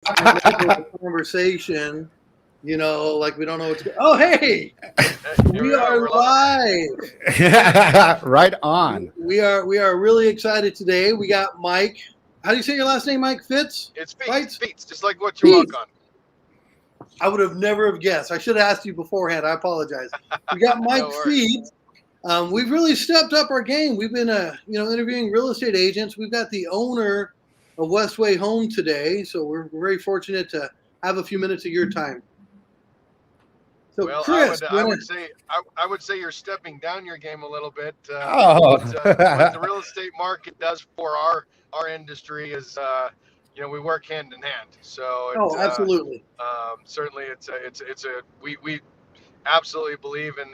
conversation, like we don't know what's going. Oh, hey, Here we we are. are We're live. live. Right on. We are really excited today. We got Mike. How do you say your last name, Mike? Fitz? It's Fietz. Fights? Fietz, just like what you Pete. walk on. I would have never have guessed. I should have asked you beforehand. I apologize. We got Mike No worries. Feet. We've really stepped up our game. We've been, interviewing real estate agents. We've got the owner of Westway Home today, so we're very fortunate to have a few minutes of your time. So, Well, Chris, I would say you're stepping down your game a little bit. Oh, What the real estate market does for our industry is, we work hand in hand. So absolutely. certainly we absolutely believe in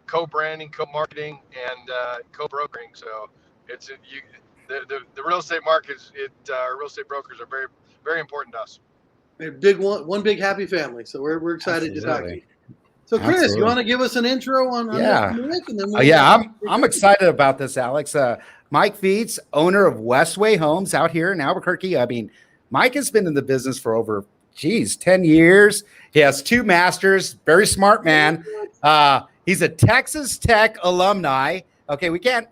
co-branding, co-marketing, and co-brokering. So the real estate market real estate brokers are very, very important to us. A big one big happy family. So we're excited to talk to you. absolutely. So, Chris, Absolutely. you want to give us an intro on Yeah. Mr. Mike, and then I'm excited about this, Alex. Mike Fietz, owner of Westway Homes out here in Albuquerque. I mean, Mike has been in the business for over, 10 years. He has 2 masters, very smart man. He's a Texas Tech alumni. Okay, we can't,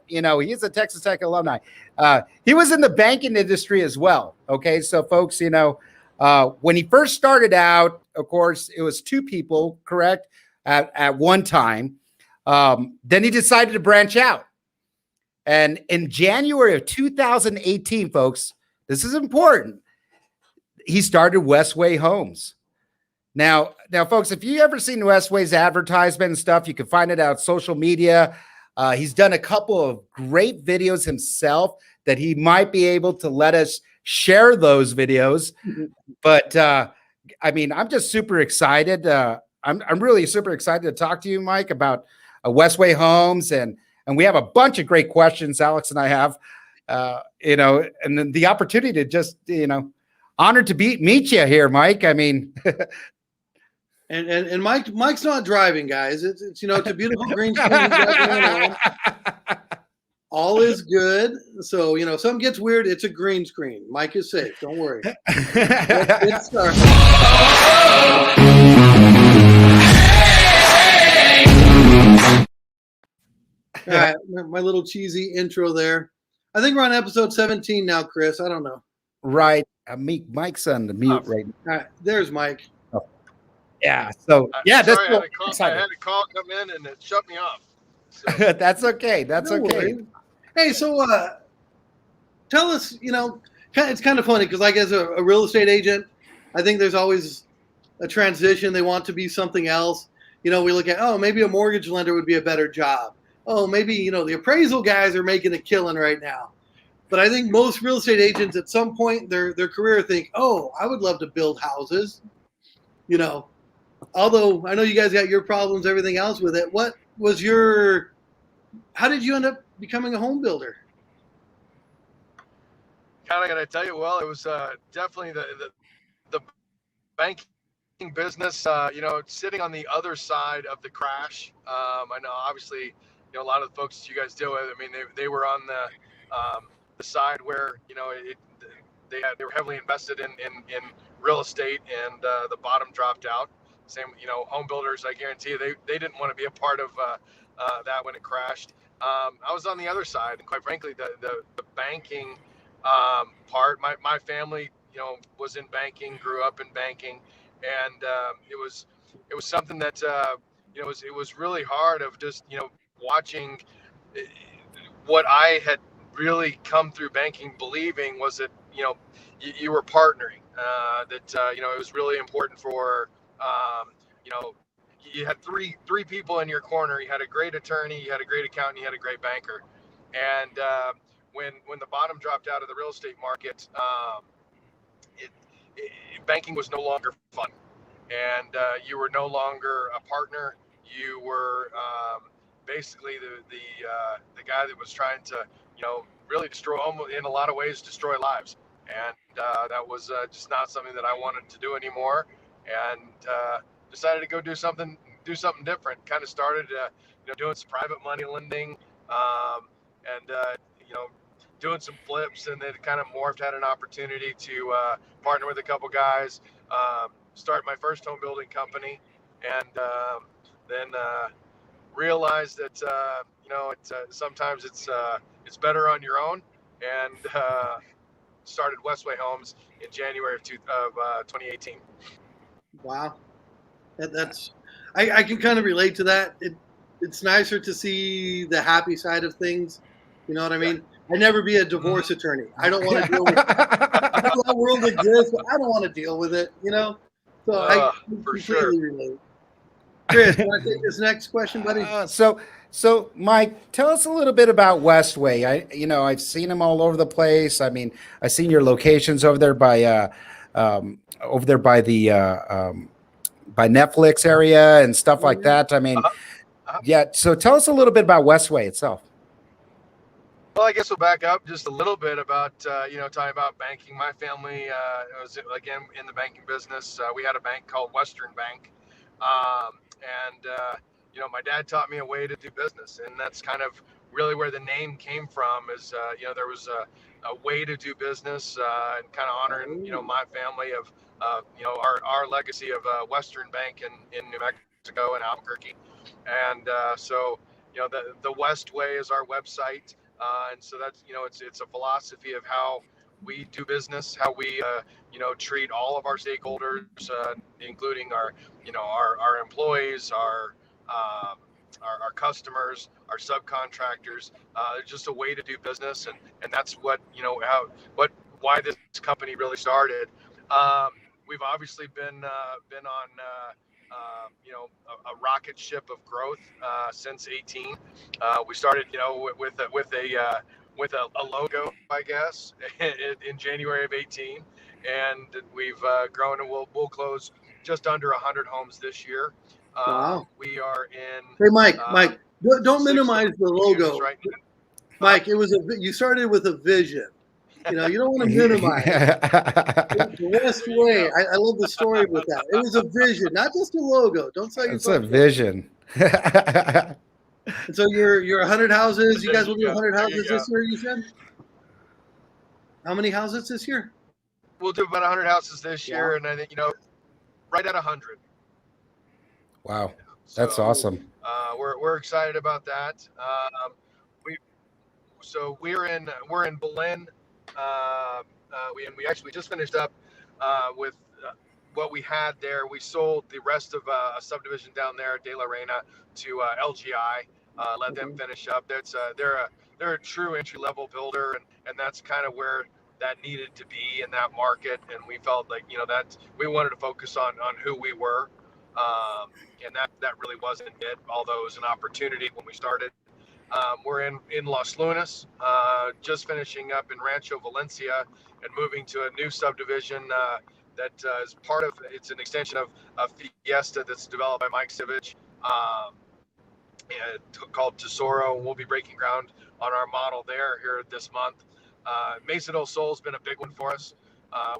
he's a Texas Tech alumni. He was in the banking industry as well. Okay, so folks, when he first started out, of course, it was 2 people, correct, at one time. Then he decided to branch out. And in January of 2018, folks, this is important, he started Westway Homes. Now, folks, if you ever seen Westway's advertisement and stuff, you can find it out social media. He's done a couple of great videos himself that he might be able to let us share those videos. But I'm just super excited. I'm really super excited to talk to you, Mike, about Westway Homes, and we have a bunch of great questions Alex and I have, and then the opportunity to just, honored to meet you here, Mike. I mean, and Mike's not driving, guys. It's it's a beautiful green screen he's got going on. All is good. So, if something gets weird, it's a green screen. Mike is safe. Don't worry. Let's start. All right, my little cheesy intro there. I think we're on episode 17 now, Chris. I don't know. Right. Mike's on the mute right now. All right, there's Mike. Oh. Yeah. So, yeah, sorry, I had a call come in and it shut me off. So. That's okay. That's okay. Worries. Hey, so tell us, it's kind of funny because, like, as a real estate agent, I think there's always a transition. They want to be something else. We look at, maybe a mortgage lender would be a better job. Oh, maybe, the appraisal guys are making a killing right now. But I think most real estate agents at some point in their career think, I would love to build houses. Although I know you guys got your problems, everything else with it. What was how did you end up becoming a home builder? Kind of got to tell you, well, it was definitely the banking business, sitting on the other side of the crash. I know, obviously, a lot of the folks that you guys deal with, I mean, they were on the side where, they were heavily invested in real estate, and the bottom dropped out. Same, home builders, I guarantee you, they didn't want to be a part of that when it crashed. I was on the other side, and quite frankly, the banking part. My family, was in banking, grew up in banking, and it was something that it was really hard of just watching what I had really come through banking believing was that you were partnering, that it was really important for you had three people in your corner. You had a great attorney, you had a great accountant, you had a great banker. And when the bottom dropped out of the real estate market, banking was no longer fun, and you were no longer a partner. You were basically the guy that was trying to really in a lot of ways destroy lives. And that was just not something that I wanted to do anymore. And decided to go do something different. Kind of started doing some private money lending, and doing some flips, and then kind of morphed, had an opportunity to partner with a couple guys, start my first home building company, and then realized that sometimes it's better on your own, and started Westway Homes in January of 2018. Wow. That's I can kind of relate to that. It's nicer to see the happy side of things. You know what I mean? I'd never be a divorce attorney. I don't want to deal with that world exists, but I don't want to deal with it, you know? So I completely relate. Chris, want to take this next question, buddy? So Mike, tell us a little bit about Westway. I've seen them all over the place. I mean, I've seen your locations over there by by Netflix area and stuff like that. I mean, yeah. So tell us a little bit about Westway itself. Well, I guess we'll back up just a little bit about, talking about banking. My family was, again, in the banking business. We had a bank called Western Bank. My dad taught me a way to do business. And that's kind of really where the name came from is, there was a way to do business and kind of honoring, my family of, our legacy of Western Bank in New Mexico and Albuquerque. And the Westway is our website. And so that's, it's a philosophy of how we do business, how we, treat all of our stakeholders, including our employees, our customers, our subcontractors. It's just a way to do business. And that's what, why this company really started. We've obviously been on, a rocket ship of growth since 18. We started, with a logo, I guess, in January of 18, and we've grown, and we'll close just under 100 homes this year. Wow. We are in. Hey, Mike, don't minimize the logo. Right now. Mike, you started with a vision. You don't want to minimize the Westway. I love the story with that. It was a vision, not just a logo. Don't sell your. It's a vision. And so you're 100 houses. You guys will do 100 houses this year, you said? How many houses this year? We'll do about 100 houses this year, and I think, right at 100. Wow, that's awesome. We're excited about that. We're in Belen. We actually just finished up with what we had there. We sold the rest of a subdivision down there, De La Reina, to LGI. Let them finish up. They're a true entry level builder, and that's kind of where that needed to be in that market. And we felt like that we wanted to focus on who we were, and that really wasn't it. Although it was an opportunity when we started. We're in Los Lunas, just finishing up in Rancho Valencia and moving to a new subdivision that is part of, it's an extension of Fiesta that's developed by Mike Sivich, called Tesoro. We'll be breaking ground on our model there here this month. Mesa del Sol has been a big one for us.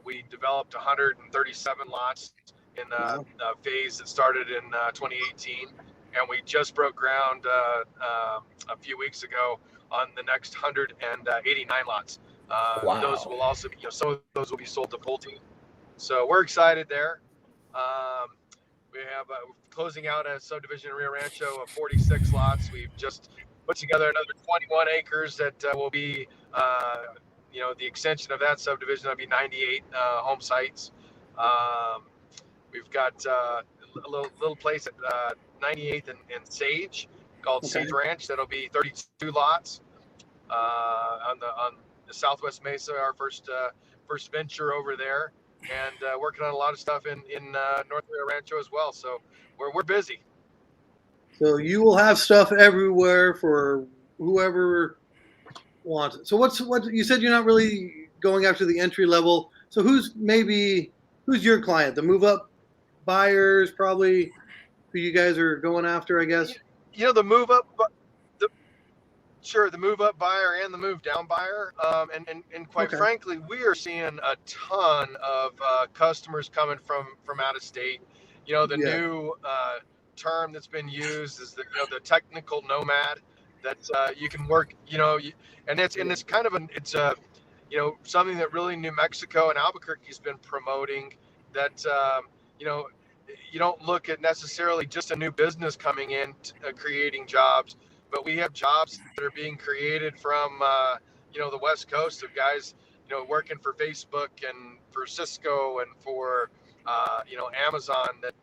We developed 137 lots in a phase that started in 2018. And we just broke ground a few weeks ago on the next 189 lots. Wow. Those will also be, some of those will be sold to Pulte. So we're excited there. We have closing out a subdivision in Rio Rancho of 46 lots. We've just put together another 21 acres that will be, the extension of that subdivision. That'll be 98 home sites. We've got a little place at 98th and Sage called Sage Ranch. That'll be 32 lots on the Southwest Mesa, our first venture over there, and working on a lot of stuff in North Rio Rancho as well. So we're busy. So you will have stuff everywhere for whoever wants it. So what you said, you're not really going after the entry level. So who's your client? The move up buyers, probably, who you guys are going after, I guess. The move up, the move up buyer and the move down buyer, and quite frankly, we are seeing a ton of customers coming from out of state. New term that's been used is the technical nomad. that you can work, and it's kind of something that really New Mexico and Albuquerque's been promoting, that you know you don't look at necessarily just a new business coming in creating jobs, but we have jobs that are being created from the West Coast, of guys working for Facebook and for Cisco and for Amazon, that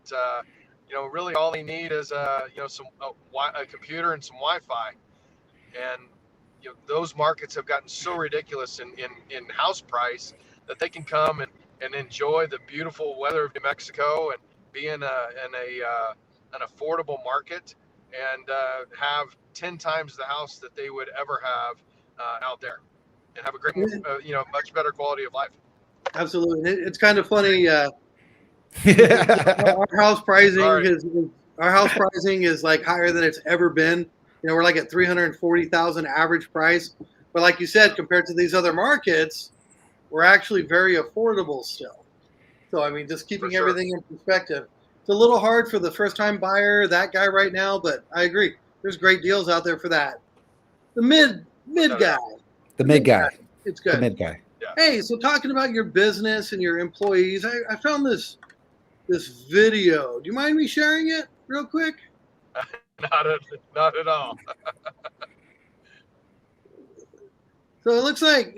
really all they need is a computer and some Wi-Fi. And those markets have gotten so ridiculous in house price that they can come and enjoy the beautiful weather of New Mexico and be in an affordable market, and have 10 times the house that they would ever have out there, and have a great much better quality of life. Absolutely. It's kind of funny. Our house pricing is like higher than it's ever been. We're like at 340,000 average price, but like you said, compared to these other markets, we're actually very affordable still. So I mean, just keeping everything in perspective. It's a little hard for the first-time buyer, that guy right now, but I agree. There's great deals out there for that. The mid guy. The mid guy. It's good. The mid guy. Yeah. Hey, so talking about your business and your employees, I found this video. Do you mind me sharing it real quick? Not at all. So it looks like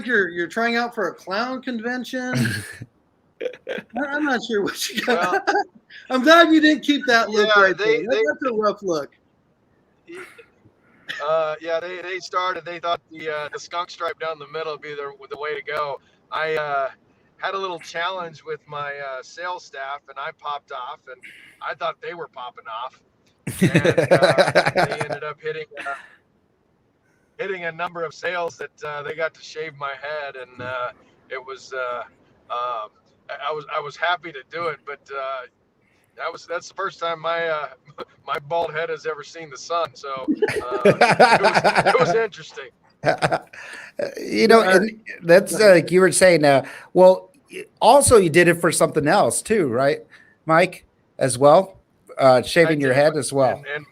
you're trying out for a clown convention. I'm not sure what you got. Well, I'm glad you didn't keep that look right there. That's a rough look. They started. They thought the skunk stripe down the middle would be the way to go. I had a little challenge with my sales staff, and I popped off, and I thought they were popping off, and they ended up hitting a number of sales that they got to shave my head, and it was I was happy to do it, but that's the first time my my bald head has ever seen the sun, so it was interesting. And that's like you were saying. Well, also you did it for something else too, right, Mike? As well, shaving your head as well. And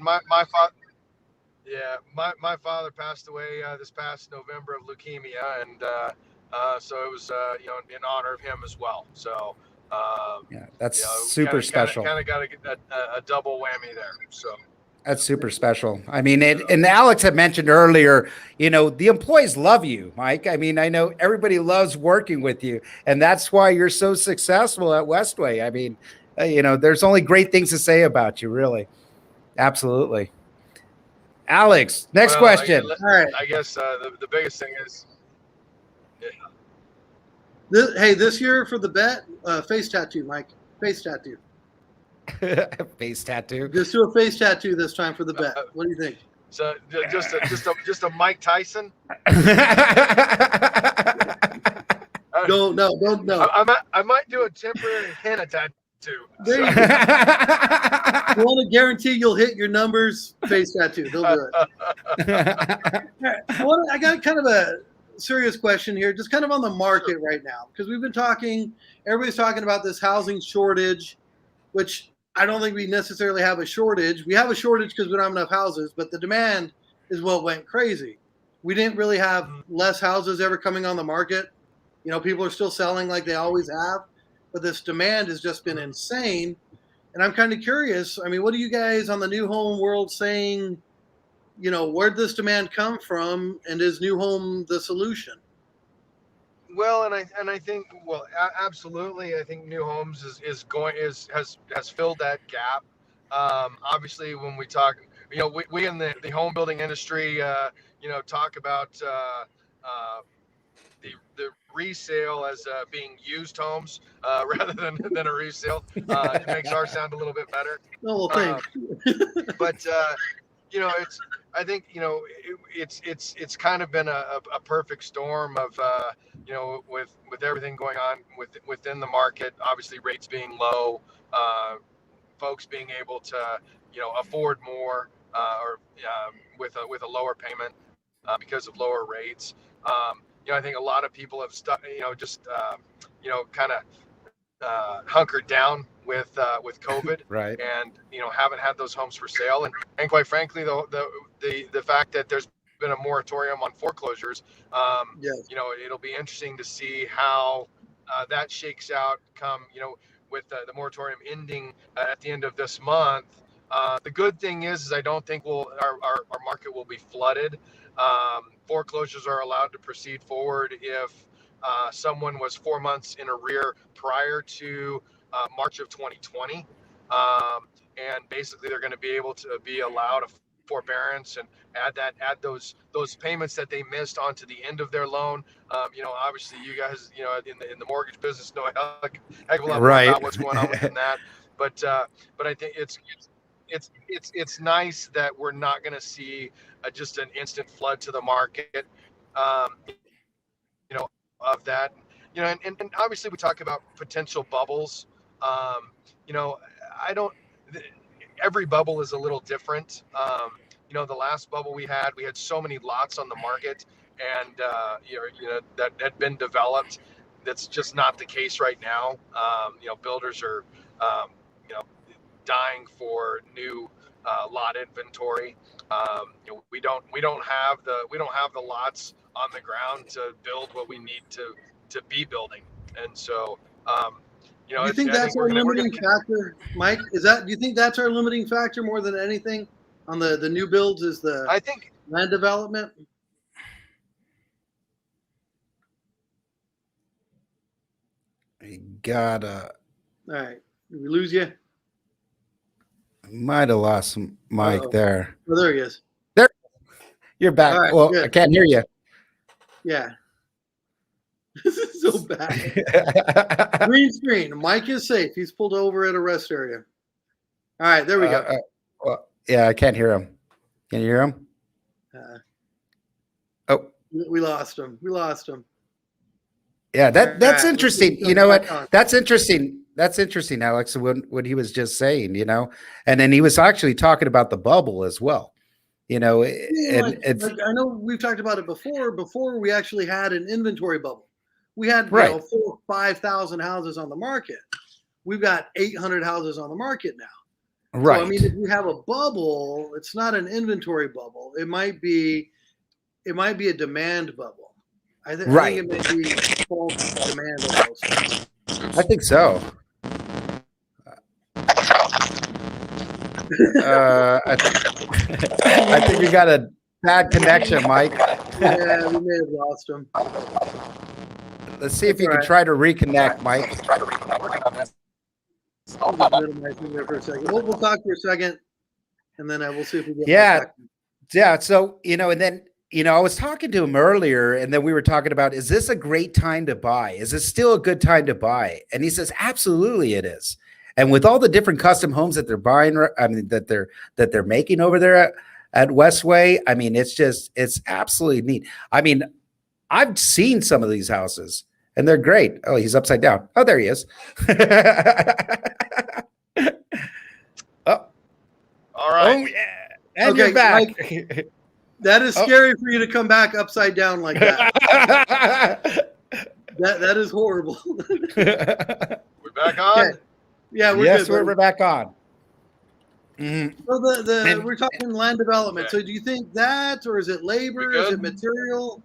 my father. Yeah, my father passed away this past November of leukemia, and so it was in honor of him as well. So that's super special. Kind of got a double whammy there. So that's super special. I mean, and Alex had mentioned earlier, the employees love you, Mike. I mean, I know everybody loves working with you, and that's why you're so successful at Westway. I mean, there's only great things to say about you, really. Absolutely. Alex, next question. All right. I guess the biggest thing is, this year for the bet, face tattoo, Mike. Face tattoo. Face tattoo. Just do a face tattoo this time for the bet. What do you think? So just a Mike Tyson. No. I might do a temporary henna tattoo. There you go. You want to guarantee you'll hit your numbers? Face tattoo. They'll do it. I got kind of a serious question here, just kind of on the market right now, because we've been talking. Everybody's talking about this housing shortage, which I don't think we necessarily have a shortage. We have a shortage because we don't have enough houses, but the demand is what went crazy. We didn't really have less houses ever coming on the market. People are still selling like they always have. But this demand has just been insane. And I'm kind of curious. I mean, what are you guys on the new home world saying? Where'd this demand come from? And is new home the solution? Well, and I think, absolutely. I think new homes has filled that gap. Obviously, when we talk, we in the home building industry, talk about the resale as being used homes rather than a resale. It makes ours sound a little bit better. Oh, well, thanks. But I think it's kind of been a perfect storm of with everything going on within the market. Obviously, rates being low, folks being able to afford more or with a lower payment because of lower rates. I think a lot of people have kind of hunkered down with COVID, Right. and haven't had those homes for sale. And quite frankly, the fact that there's been a moratorium on foreclosures, Yes. it'll be interesting to see how that shakes out. With the moratorium ending at the end of this month. The good thing is I don't think our market will be flooded. Foreclosures are allowed to proceed forward if someone was 4 months in arrear prior to March of 2020, and basically they're going to be able to be allowed a forbearance and add those payments that they missed onto the end of their loan. Obviously you guys, in the mortgage business know a heck of a lot more Right. about what's going on within that. But I think it's nice that we're not going to see just an instant flood to the market. Of that, and obviously we talk about potential bubbles. I don't. Every bubble is a little different. The last bubble we had so many lots on the market, and that had been developed. That's just not the case right now. Builders are, dying for new lot inventory. We don't have the lots on the ground to build what we need to be building, and so You think that's our limiting factor, Mike? Do you think that's our limiting factor more than anything on the new builds? Is I think land development? You gotta. All right, did we lose you? Might have lost Mike there. Oh, there he is. There, you're back. All right, well, good. I can't hear you. Yeah. This is so bad. Green screen. Mike is safe. He's pulled over at a rest area. All right, there we go. Well, yeah, I can't hear him. Can you hear him? Oh, we lost him. Yeah, that's right, interesting. You know what? That's interesting. That's interesting, Alex. What he was just saying, and then he was actually talking about the bubble as well. And it's. I know we've talked about it before. Before we actually had an inventory bubble. We had 4,000 or 5,000 houses on the market. We've got 800 houses on the market now. Right. So, I mean, if we have a bubble, it's not an inventory bubble. It might be a demand bubble. I think it may be false demand almost. I think so. I think you got a bad connection, Mike. Yeah, we may have lost him. Let's see if you can try to reconnect, Mike. For a second. We'll talk for a second, and then we'll see if we get. Yeah. So and then I was talking to him earlier, and then we were talking about, is this a great time to buy? Is it still a good time to buy? And he says, absolutely, it is. And with all the different custom homes that they're buying, I mean, that they're making over there at Westway, I mean, it's absolutely neat. I mean, I've seen some of these houses, and they're great. Oh, he's upside down. Oh, there he is. Oh, all right. Oh, yeah. And you're back. Mike, that is scary for you to come back upside down like that. that is horrible. We're back on. Okay. Yeah, we're back on. Mm-hmm. So we're talking land development. Okay. So do you think that, or is it labor? Is it material?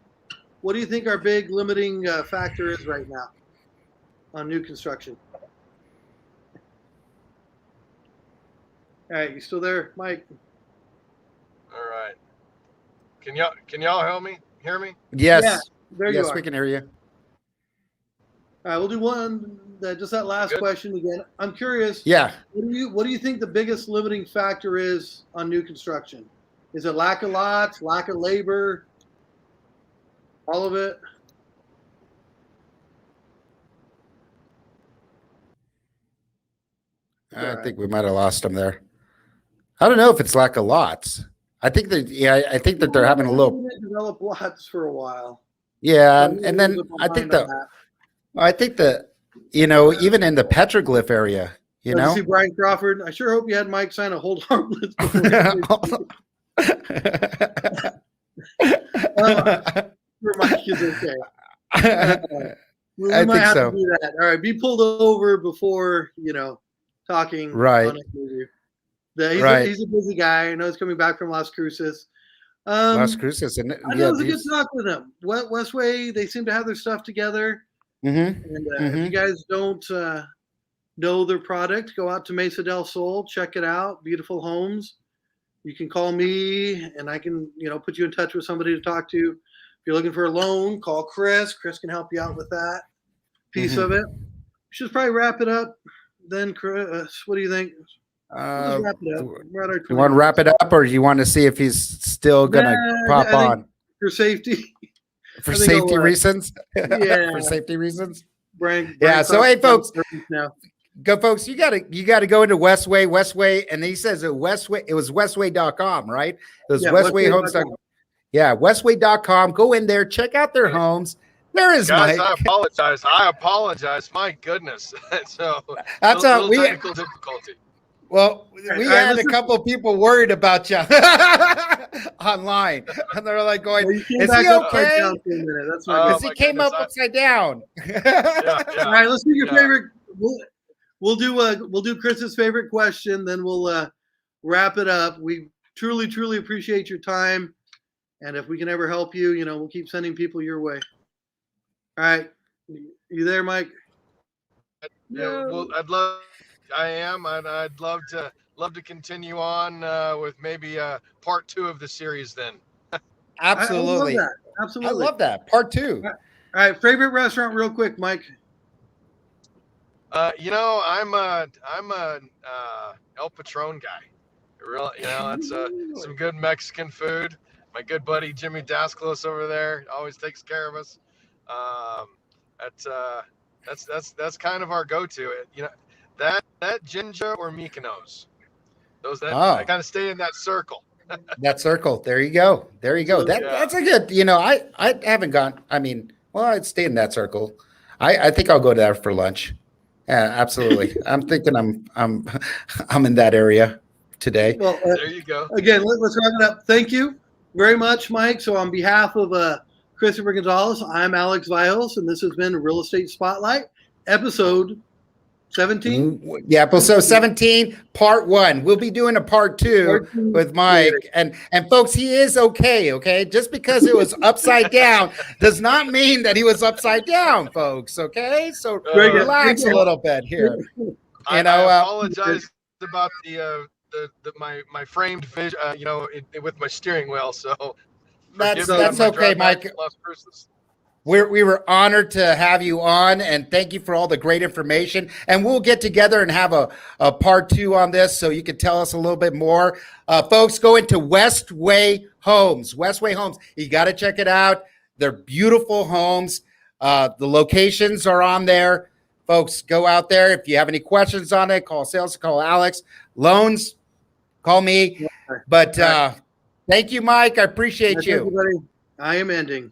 What do you think our big limiting factor is right now on new construction? All right, you still there, Mike? All right. Can y'all help me? Hear me? Yes. Yeah, there you are. Yes, we can hear you. All right, we'll do one. Just that last question again. I'm curious. Yeah. What do you think the biggest limiting factor is on new construction? Is it lack of lots, lack of labor, all of it? I think we might have lost them there. I don't know if it's lack of lots. I think that they're having a little. Develop lots for a while. Yeah, and then I think that even in the petroglyph area, you see Brian Crawford. I sure hope you had Mike sign a hold harmless. Mike is okay. We I might think have so. to do that. All right, be pulled over before talking Right. on an interview. He's a busy guy. I know he's coming back from Las Cruces. Las Cruces, and I know it was a good talk with him. Westway, they seem to have their stuff together. Mm-hmm. And if you guys don't know their product, go out to Mesa del Sol, check it out. Beautiful homes. You can call me, and I can put you in touch with somebody to talk to. If you're looking for a loan, call Chris. Chris can help you out with that piece of it. We should probably wrap it up then, Chris. What do you think? Let's wrap it up. We're at our 20 You want to wrap it up, or do you want to see if he's still gonna pop on for safety? For safety reasons? Yeah. For safety reasons. Yeah. So hey, folks. Folks, you gotta go into Westway, and he says it was Westway.com, right? It was Westwayhomes.com. Yeah, Westway.com. Go in there, check out their homes. There is Guys, Mike. I apologize. My goodness. So that's a little technical difficulty. Well, we had a couple of people worried about you online, and they're like going, "Is he okay?" Because he came up upside down. Yeah. All right, let's do your favorite. We'll do Chris's favorite question, then we'll wrap it up. We truly appreciate your time, and if we can ever help you, we'll keep sending people your way. All right, you there, Mike? Yeah. Well, I'd love to continue on with maybe part 2 of the series then. Absolutely. I love that. Absolutely. I love that. Part 2. All right, favorite restaurant real quick, Mike. I'm a El Patron guy. That's some good Mexican food. My good buddy Jimmy Dasclos over there always takes care of us. That's kind of our go-to. That Jinja or Mykonos. I kind of stay in that circle. That circle. There you go. That's a good. I haven't gone. I'd stay in that circle. I think I'll go there for lunch. Yeah, absolutely. I'm thinking I'm in that area today. Well, there you go. Again, let's wrap it up. Thank you very much, Mike. So on behalf of Christopher Gonzalez, I'm Alex Viles, and this has been Real Estate Spotlight, episode 17. Yeah, episode 17, part 1. We'll be doing a part 2 with Mike. And folks, he is okay? Just because it was upside down does not mean that he was upside down, folks, okay? So relax a little bit here. I apologize about my framed vision, with my steering wheel. So that's okay, Mike. We were honored to have you on, and thank you for all the great information. And we'll get together and have a part 2 on this so you can tell us a little bit more. Folks, go into Westway Homes. Westway Homes. You got to check it out. They're beautiful homes. The locations are on there. Folks, go out there. If you have any questions on it, call sales, call Alex. Loans, call me. But thank you, Mike. I appreciate you. Everybody. I am ending.